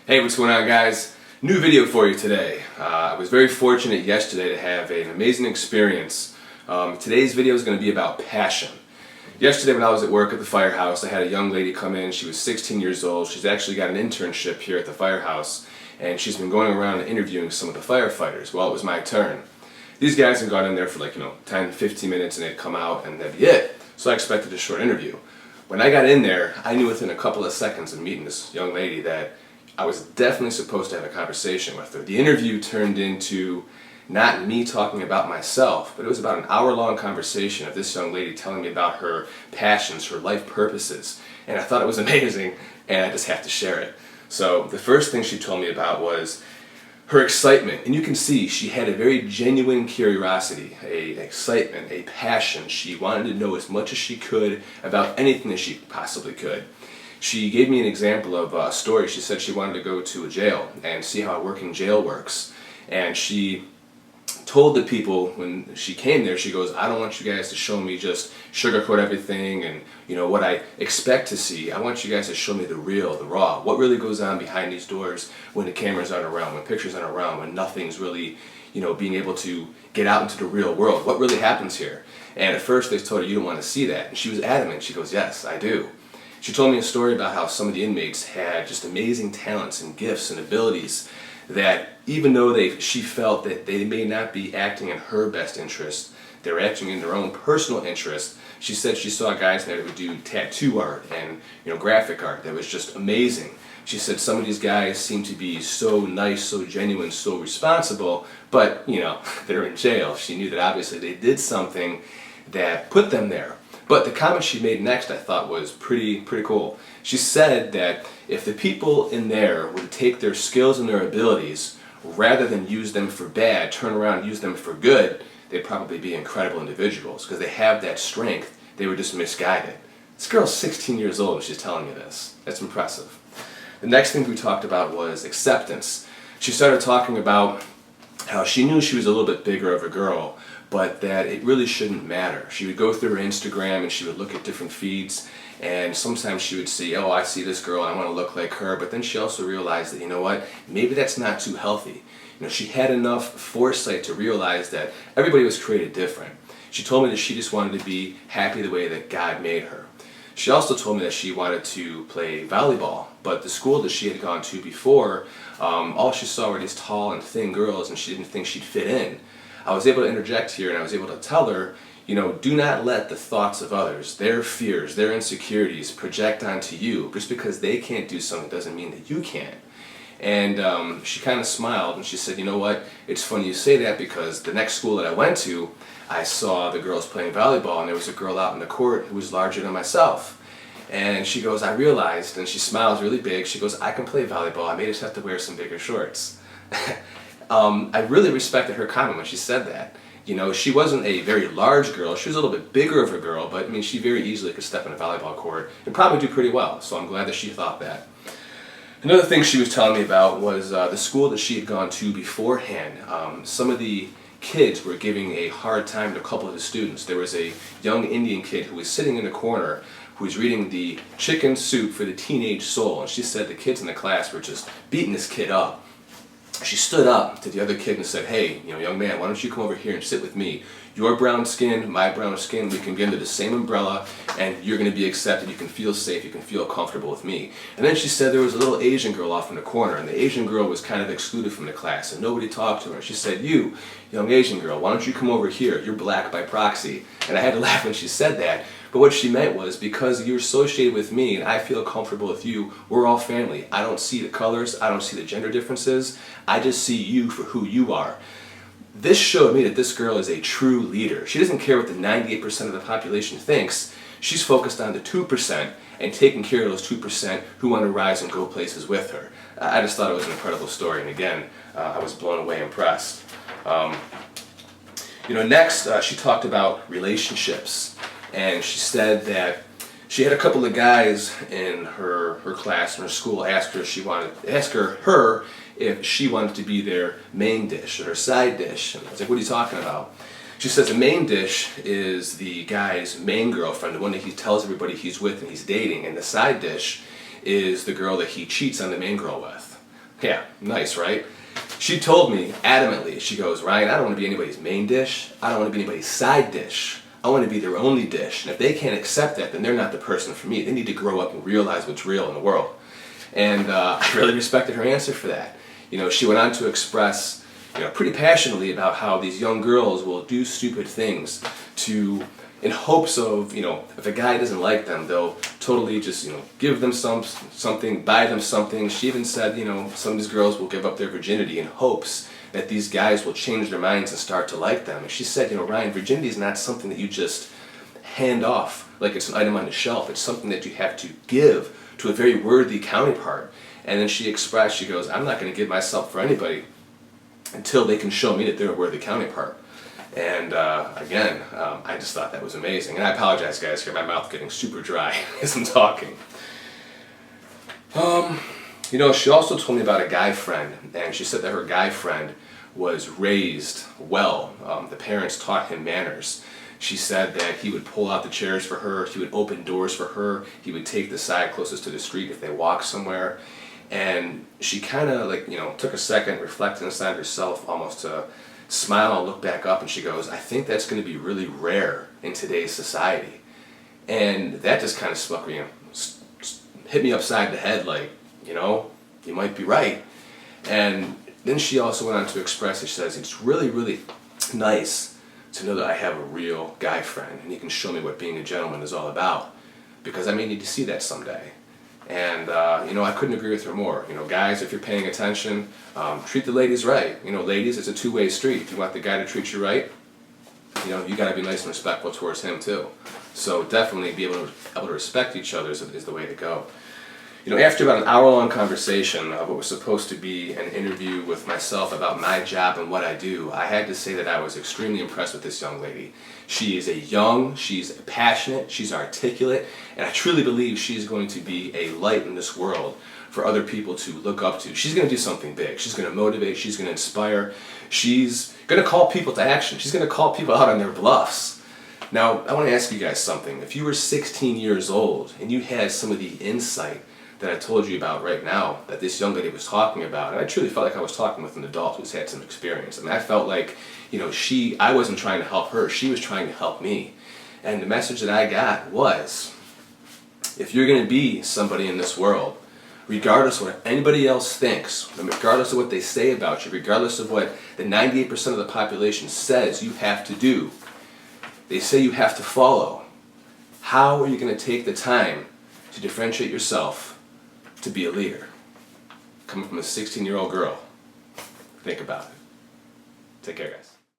Hey, what's going on, guys? New video for you today. I was very fortunate yesterday to have an amazing experience. Today's video is going to be about passion. Yesterday when I was at work at the firehouse, I had a young lady come in. She was 16 years old. She's actually got an internship here at the firehouse, and she's been going around and interviewing some of the firefighters. Well, it was my turn. These guys had gone in there for 10, 15 minutes, and they'd come out and that'd be it. So I expected a short interview. When I got in there, I knew within a couple of seconds of meeting this young lady that I was definitely supposed to have a conversation with her. The interview turned into not me talking about myself, but it was about an hour-long conversation of this young lady telling me about her passions, her life purposes. And I thought it was amazing, and I just have to share it. So the first thing she told me about was her excitement. And you can see she had a very genuine curiosity, an excitement, a passion. She wanted to know as much as she could about anything that she possibly could. She gave me an example of a story. She said she wanted to go to a jail and see how a working jail works. And she told the people when she came there, she goes, I don't want you guys to show me just sugarcoat everything and what I expect to see. I want you guys to show me the real, the raw, what really goes on behind these doors when the cameras aren't around, when pictures aren't around, when nothing's really being able to get out into the real world. What really happens here? And at first they told her you don't want to see that, and she was adamant. She goes, yes, I do. She told me a story about how some of the inmates had just amazing talents and gifts and abilities that even though she felt that they may not be acting in her best interest, they were acting in their own personal interest. She said she saw guys in there that would do tattoo art and graphic art that was just amazing. She said some of these guys seemed to be so nice, so genuine, so responsible, but they're in jail. She knew that obviously they did something that put them there. But the comment she made next I thought was pretty cool. She said that if the people in there would take their skills and their abilities, rather than use them for bad, turn around and use them for good, they'd probably be incredible individuals because they have that strength. They were just misguided. This girl's 16 years old and she's telling me this. That's impressive. The next thing we talked about was acceptance. She started talking about how she knew she was a little bit bigger of a girl, but that it really shouldn't matter. She would go through her Instagram and she would look at different feeds, and sometimes she would see, oh, I see this girl and I want to look like her, but then she also realized that, maybe that's not too healthy. She had enough foresight to realize that everybody was created different. She told me that she just wanted to be happy the way that God made her. She also told me that she wanted to play volleyball, but the school that she had gone to before, all she saw were these tall and thin girls, and she didn't think she'd fit in. I was able to interject here and I was able to tell her, do not let the thoughts of others, their fears, their insecurities project onto you. Just because they can't do something doesn't mean that you can't. And she kind of smiled and she said, you know what, it's funny you say that because the next school that I went to, I saw the girls playing volleyball and there was a girl out in the court who was larger than myself. And she goes, I realized, and she smiles really big, she goes, I can play volleyball, I may just have to wear some bigger shorts. I really respected her comment when she said that. She wasn't a very large girl, she was a little bit bigger of a girl, but she very easily could step in a volleyball court and probably do pretty well, so I'm glad that she thought that. Another thing she was telling me about was the school that she had gone to beforehand. Some of the kids were giving a hard time to a couple of the students. There was a young Indian kid who was sitting in a corner who was reading the Chicken Soup for the Teenage Soul, and she said the kids in the class were just beating this kid up. She stood up to the other kid and said, hey, young man, why don't you come over here and sit with me? Your brown skin, my brown skin, we can get under the same umbrella and you're going to be accepted, you can feel safe, you can feel comfortable with me. And then she said there was a little Asian girl off in the corner, and the Asian girl was kind of excluded from the class and nobody talked to her. She said, you, young Asian girl, why don't you come over here? You're black by proxy. And I had to laugh when she said that. But what she meant was, because you're associated with me and I feel comfortable with you, we're all family. I don't see the colors, I don't see the gender differences, I just see you for who you are. This showed me that this girl is a true leader. She doesn't care what the 98% of the population thinks. She's focused on the 2% and taking care of those 2% who want to rise and go places with her. I just thought it was an incredible story, and again, I was blown away, impressed. Next, she talked about relationships. And she said that she had a couple of guys in her class, in her school, ask her if she wanted to be their main dish or her side dish. And I was like, what are you talking about? She says the main dish is the guy's main girlfriend, the one that he tells everybody he's with and he's dating, and the side dish is the girl that he cheats on the main girl with. Yeah, nice, right? She told me adamantly, she goes, Ryan, I don't want to be anybody's main dish. I don't want to be anybody's side dish. I want to be their only dish. And if they can't accept that, then they're not the person for me. They need to grow up and realize what's real in the world. And I really respected her answer for that. You know, she went on to express, pretty passionately about how these young girls will do stupid things in hopes of, if a guy doesn't like them, they'll totally just, give them something, buy them something. She even said, some of these girls will give up their virginity in hopes that these guys will change their minds and start to like them. And she said, Ryan, virginity is not something that you just hand off like it's an item on the shelf. It's something that you have to give to a very worthy counterpart. And then she expressed, she goes, I'm not going to give myself for anybody until they can show me that they're a worthy counterpart. And again, I just thought that was amazing. And I apologize, guys, for my mouth getting super dry as I'm talking. She also told me about a guy friend, and she said that her guy friend was raised well. The parents taught him manners. She said that he would pull out the chairs for her, he would open doors for her, he would take the side closest to the street if they walked somewhere. And she kind of took a second, reflected inside herself, almost to smile and look back up, and she goes, I think that's going to be really rare in today's society. And that just kind of struck me, hit me upside the head like, you might be right. And then she also went on to express, she says, it's really, really nice to know that I have a real guy friend and he can show me what being a gentleman is all about, because I may need to see that someday. And I couldn't agree with her more. Guys, if you're paying attention, treat the ladies right. Ladies, it's a two-way street. If you want the guy to treat you right, you got to be nice and respectful towards him too. So definitely be able to respect each other is the way to go. After about an hour-long conversation of what was supposed to be an interview with myself about my job and what I do, I had to say that I was extremely impressed with this young lady. She is she's passionate, she's articulate, and I truly believe she's going to be a light in this world for other people to look up to. She's going to do something big. She's going to motivate, she's going to inspire, she's going to call people to action, she's going to call people out on their bluffs. Now, I want to ask you guys something. If you were 16 years old and you had some of the insight that I told you about right now, that this young lady was talking about, and I truly felt like I was talking with an adult who's had some experience. I mean, I felt like, I wasn't trying to help her, she was trying to help me. And the message that I got was, if you're going to be somebody in this world, regardless of what anybody else thinks, regardless of what they say about you, regardless of what the 98% of the population says you have to do, they say you have to follow, how are you going to take the time to differentiate yourself to be a leader? Coming from a 16-year-old girl. Think about it. Take care, guys.